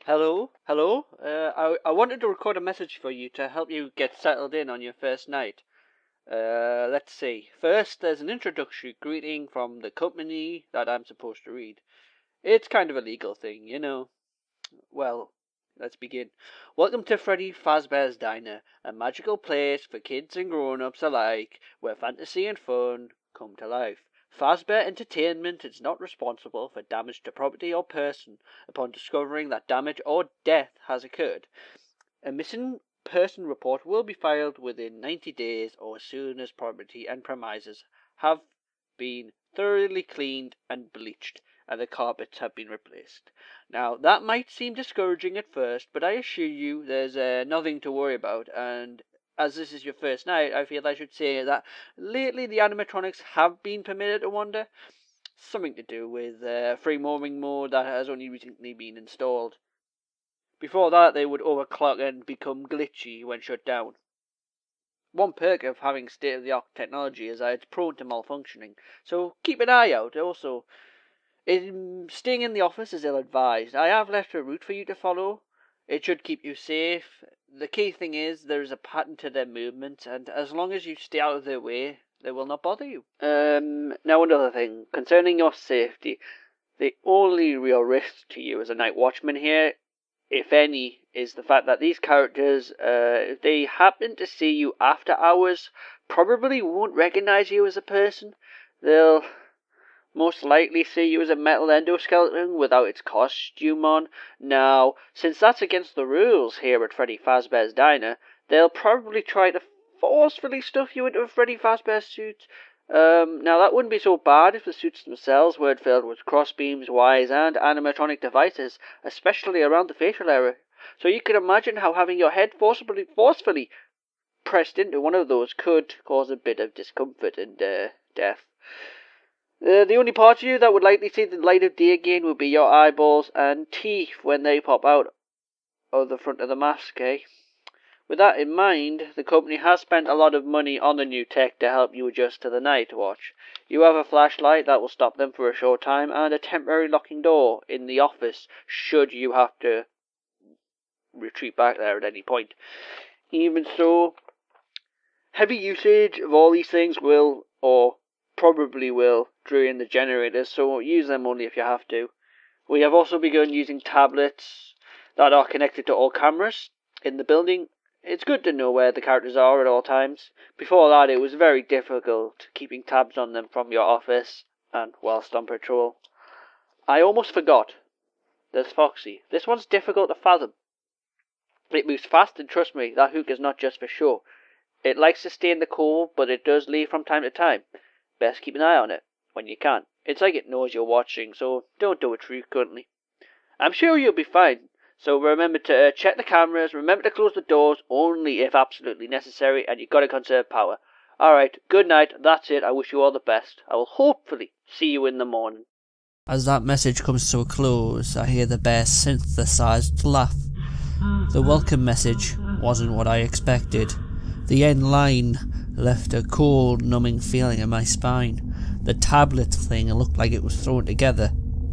Hello, hello. I wanted to record a message for you to help you get settled in on your first night. Let's see. First, there's an introductory greeting from the company that I'm supposed to read. It's kind of a legal thing, you know. Well, let's begin. Welcome to Freddy Fazbear's Diner, a magical place for kids and grown-ups alike, where fantasy and fun come to life. Fazbear Entertainment is not responsible for damage to property or person upon discovering that damage or death has occurred. A missing person report will be filed within 90 days or as soon as property and premises have been thoroughly cleaned and bleached and the carpets have been replaced. Now, that might seem discouraging at first, but I assure you there's nothing to worry about, and as this is your first night, I feel I should say that lately the animatronics have been permitted to wander. Something to do with free roaming mode that has only recently been installed. Before that, they would overclock and become glitchy when shut down. One perk of having state-of-the-art technology is that it's prone to malfunctioning, so keep an eye out. Also, staying in the office is ill-advised. I have left a route for you to follow. It should keep you safe. The key thing is there is a pattern to their movements, and as long as you stay out of their way, they will not bother you. Now another thing. Concerning your safety, the only real risk to you as a night watchman here, if any, is the fact that these characters, if they happen to see you after hours, probably won't recognize you as a person. They'll most likely see you as a metal endoskeleton without its costume on. Now, since that's against the rules here at Freddy Fazbear's Diner, they'll probably try to forcefully stuff you into a Freddy Fazbear suit. Now that wouldn't be so bad if the suits themselves weren't filled with crossbeams, wires, and animatronic devices, especially around the facial area. So you can imagine how having your head forcefully pressed into one of those could cause a bit of discomfort and death. The only part of you that would likely see the light of day again would be your eyeballs and teeth when they pop out of the front of the mask, eh? With that in mind, the company has spent a lot of money on the new tech to help you adjust to the night watch. You have a flashlight that will stop them for a short time and a temporary locking door in the office should you have to retreat back there at any point. Even so, heavy usage of all these things will, or probably will, drain the generators, so use them only if you have to. We have also begun using tablets that are connected to all cameras in the building. It's good to know where the characters are at all times. Before that, it was very difficult keeping tabs on them from your office and whilst on patrol. I almost forgot. There's Foxy. This one's difficult to fathom. It moves fast, and trust me, that hook is not just for show. It likes to stay in the cove, but it does leave from time to time. Best keep an eye on it when you can. It's like it knows you're watching, so don't do it frequently. I'm sure you'll be fine. So remember to check the cameras, remember to close the doors only if absolutely necessary, and you've got to conserve power. Alright, good night, that's it, I wish you all the best. I will hopefully see you in the morning. As that message comes to a close, I hear the bear synthesized laugh. The welcome message wasn't what I expected. The end line left a cold, numbing feeling in my spine. The tablet thing looked like it was thrown together.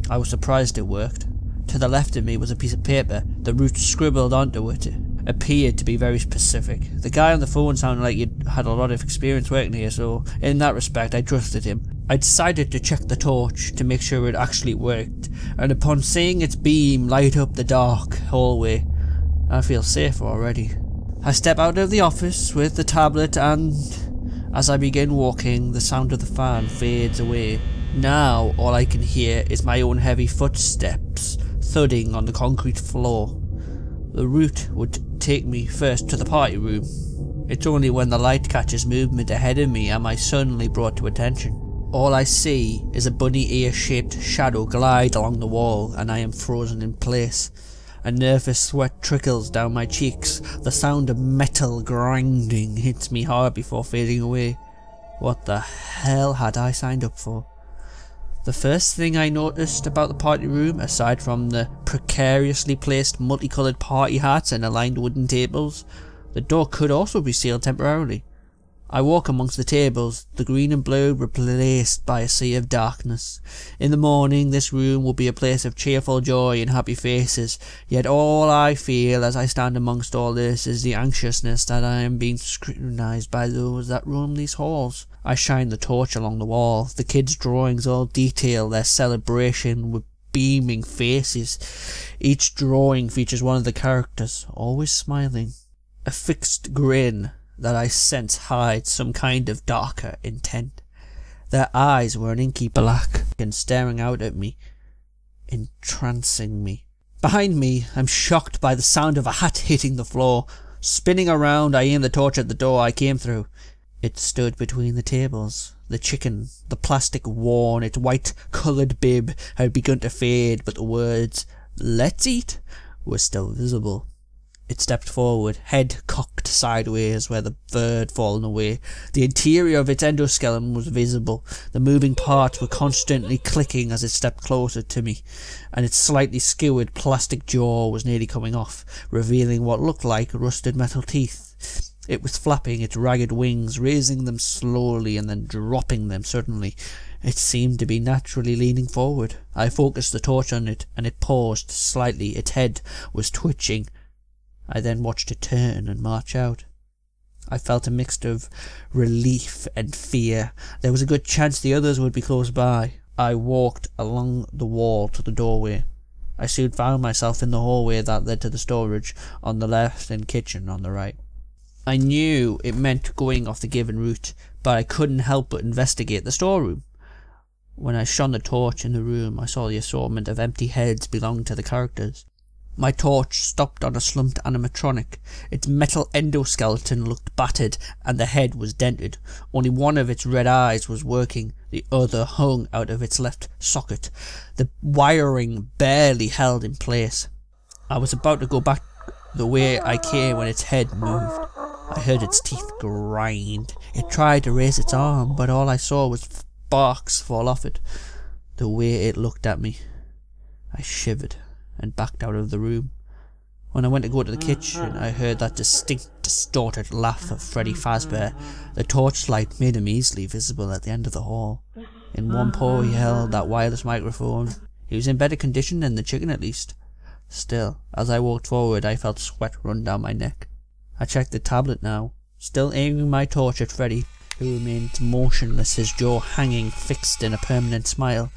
I was surprised it worked. To the left of me was a piece of paper. The roots scribbled onto it appeared to be very specific. The guy on the phone sounded like he'd had a lot of experience working here, so in that respect I trusted him. I decided to check the torch to make sure it actually worked, and upon seeing its beam light up the dark hallway, I feel safer already. I step out of the office with the tablet, and as I begin walking, the sound of the fan fades away. Now all I can hear is my own heavy footsteps thudding on the concrete floor. The route would take me first to the party room. It's only when the light catches movement ahead of me am I suddenly brought to attention. All I see is a bunny ear-shaped shadow glide along the wall, and I am frozen in place. A nervous sweat trickles down my cheeks. The sound of metal grinding hits me hard before fading away. What the hell had I signed up for? The first thing I noticed about the party room, aside from the precariously placed multicoloured party hats and aligned wooden tables, the door could also be sealed temporarily. I walk amongst the tables, the green and blue replaced by a sea of darkness. In the morning this room will be a place of cheerful joy and happy faces, yet all I feel as I stand amongst all this is the anxiousness that I am being scrutinised by those that roam these halls. I shine the torch along the wall, the kids' drawings all detail their celebration with beaming faces. Each drawing features one of the characters, always smiling. A fixed grin that I sense hides some kind of darker intent. Their eyes were an inky black and staring out at me, entrancing me. Behind me, I'm shocked by the sound of a hat hitting the floor. Spinning around, I aim the torch at the door I came through. It stood between the tables. The chicken, the plastic worn, its white-coloured bib had begun to fade, but the words, "Let's eat," were still visible. It stepped forward, head cocked sideways where the fur had fallen away. The interior of its endoskeleton was visible. The moving parts were constantly clicking as it stepped closer to me, and its slightly skewered plastic jaw was nearly coming off, revealing what looked like rusted metal teeth. It was flapping its ragged wings, raising them slowly and then dropping them suddenly. It seemed to be naturally leaning forward. I focused the torch on it, and it paused slightly. Its head was twitching. I then watched it turn and march out. I felt a mixture of relief and fear. There was a good chance the others would be close by. I walked along the wall to the doorway. I soon found myself in the hallway that led to the storage on the left and kitchen on the right. I knew it meant going off the given route, but I couldn't help but investigate the storeroom. When I shone the torch in the room, I saw the assortment of empty heads belonging to the characters. My torch stopped on a slumped animatronic. Its metal endoskeleton looked battered, and the head was dented. Only one of its red eyes was working, the other hung out of its left socket. The wiring barely held in place. I was about to go back the way I came when its head moved. I heard its teeth grind. It tried to raise its arm, but all I saw was sparks fall off it. The way it looked at me, I shivered and backed out of the room. When I went to go to the kitchen, I heard that distinct, distorted laugh of Freddy Fazbear. The torchlight made him easily visible at the end of the hall. In one paw he held that wireless microphone. He was in better condition than the chicken at least. Still, as I walked forward, I felt sweat run down my neck. I checked the tablet now, still aiming my torch at Freddy, who remained motionless, his jaw hanging fixed in a permanent smile.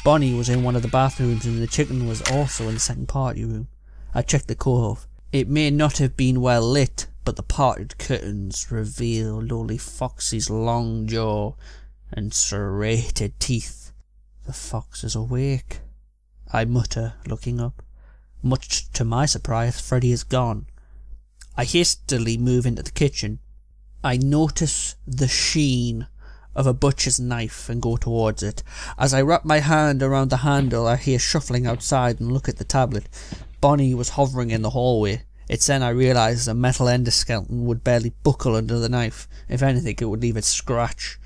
Bonnie was in one of the bathrooms and the chicken was also in the second party room. I checked the cove. It may not have been well lit, but the parted curtains revealed only Foxy's long jaw and serrated teeth. The fox is awake, I mutter, looking up. Much to my surprise, Freddy is gone. I hastily move into the kitchen. I notice the sheen of a butcher's knife and go towards it. As I wrap my hand around the handle, I hear shuffling outside and look at the tablet. Bonnie was hovering in the hallway. It's then I realised a metal endoskeleton would barely buckle under the knife. If anything, it would leave it scratch.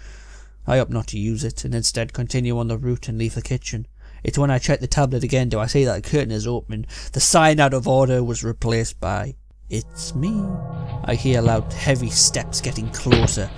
I opt not to use it, and instead continue on the route and leave the kitchen. It's when I check the tablet again do I see that the curtain is open. The sign out of order was replaced by "It's me." I hear loud, heavy steps getting closer.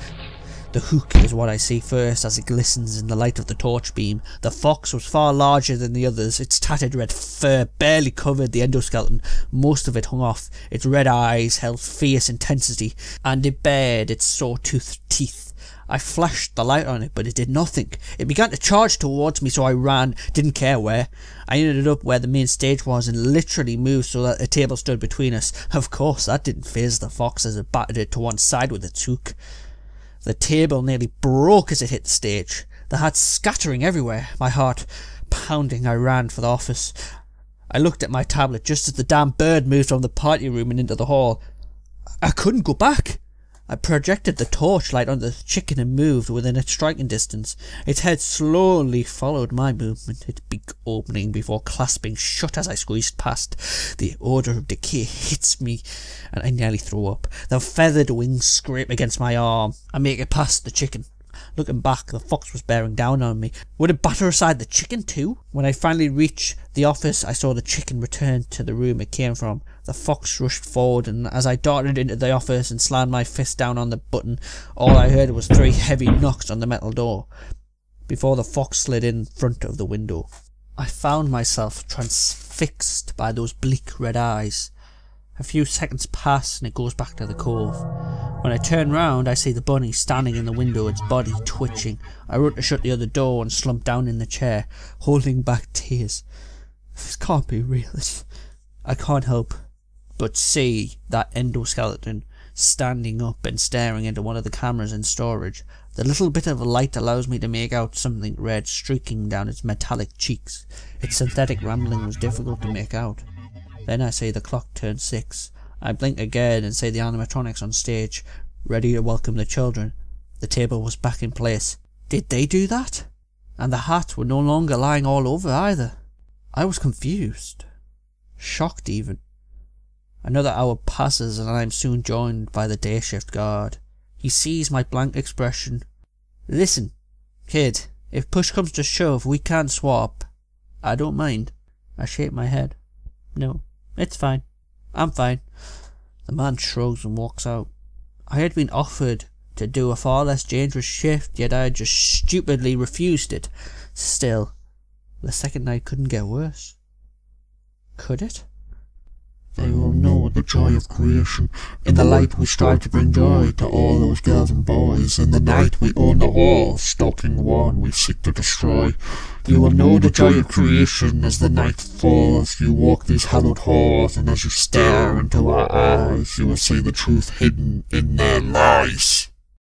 The hook is what I see first as it glistens in the light of the torch beam. The fox was far larger than the others. Its tattered red fur barely covered the endoskeleton. Most of it hung off. Its red eyes held fierce intensity, and it bared its saw-toothed teeth. I flashed the light on it, but it did nothing. It began to charge towards me, so I ran, didn't care where. I ended up where the main stage was and literally moved so that a table stood between us. Of course, that didn't faze the fox as it battered it to one side with its hook. The table nearly broke as it hit the stage, the hats scattering everywhere. My heart pounding, I ran for the office. I looked at my tablet just as the damn bird moved from the party room and into the hall. I couldn't go back. I projected the torchlight on the chicken and moved within its striking distance. Its head slowly followed my movement, its beak opening before clasping shut as I squeezed past. The odour of decay hits me, and I nearly throw up. The feathered wings scrape against my arm. I make it past the chicken. Looking back, the fox was bearing down on me. Would it batter aside the chicken too? When I finally reached the office, I saw the chicken return to the room it came from. The fox rushed forward, and as I darted into the office and slammed my fist down on the button, all I heard was 3 heavy knocks on the metal door before the fox slid in front of the window. I found myself transfixed by those bleak red eyes. A few seconds pass and it goes back to the cove. When I turn round, I see the bunny standing in the window, its body twitching. I run to shut the other door and slump down in the chair, holding back tears. This can't be real. I can't help but see that endoskeleton standing up and staring into one of the cameras in storage. The little bit of light allows me to make out something red streaking down its metallic cheeks. Its synthetic rambling was difficult to make out. Then I see the clock turn 6. I blink again and see the animatronics on stage, ready to welcome the children. The table was back in place. Did they do that? And the hats were no longer lying all over either. I was confused. Shocked even. Another hour passes and I am soon joined by the day shift guard. He sees my blank expression. Listen, kid, if push comes to shove, we can't swap. I don't mind. I shake my head. No, it's fine. I'm fine. The man shrugs and walks out. I had been offered to do a far less dangerous shift, yet I had just stupidly refused it. Still, the second night couldn't get worse. Could it? They will know the joy of creation. In the light we strive to bring joy to all those girls and boys. In the night we own the hall, stalking one we seek to destroy. You will know the joy of creation as the night falls. You walk these hallowed halls, and as you stare into our eyes, you will see the truth hidden in their lies.